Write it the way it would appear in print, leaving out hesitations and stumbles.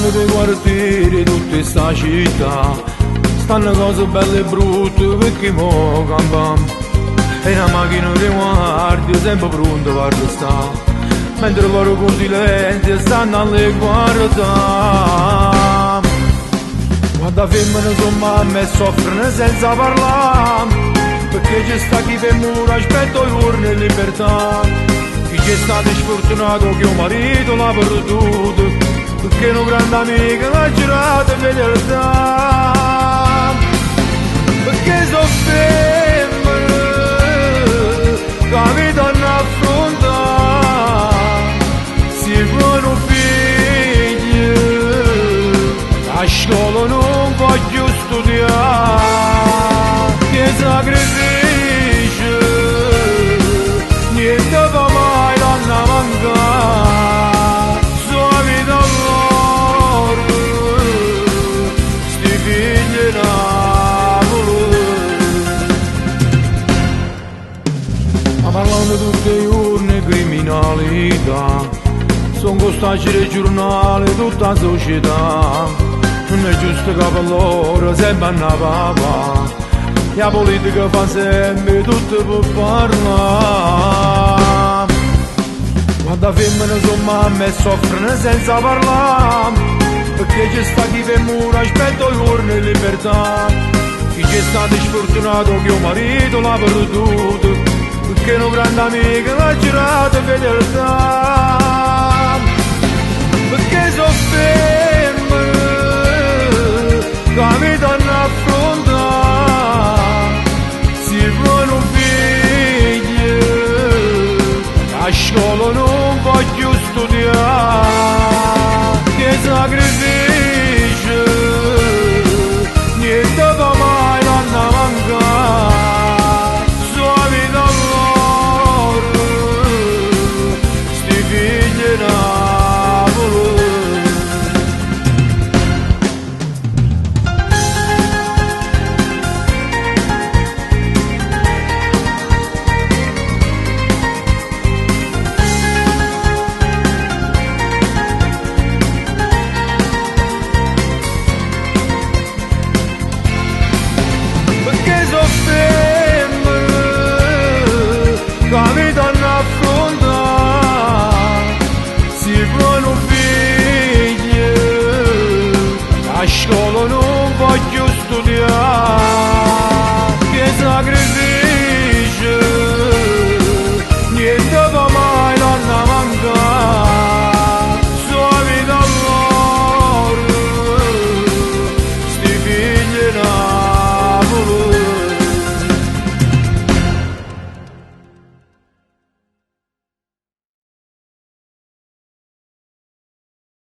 parlando dei quartieri, tutta sta città, stanno cose belle e brutte perché mo cambiamo. E una macchina di guardia sempre pronta per sta, mentre loro con silenzio stanno alle guardare. Quando femmine sono mamme e soffrono senza parlare, perché c'è sta chi per muro aspetta i giorni di libertà. Chi c'è stato sfortunato che un marito l'ha perduto, perché un grande amico l'ha girato in fedeltà. Perché sono femmine che la vita non affronta, si fanno figli, a scuola non voglio studiare, che sacrificio, niente va mai da mancare, sua vita loro, sti figli navolo. Ma parlando tutti i giorni di criminalità, sono costaggi del giornale tutta la società. Non è giusto che per loro sempre una papà, la politica fa sempre tutto per parlare. Quando femmine sono mamme e soffrono senza parlare, perché c'è sta chi per muro aspetta i giorni di libertà. Chi c'è stato sfortunato che un marito l'ha perduto, perché un grande amico l'ha girato in fedeltà. Perché sono femmine che la vita non affronta, si fanno figli, a scuola non voglio studiare.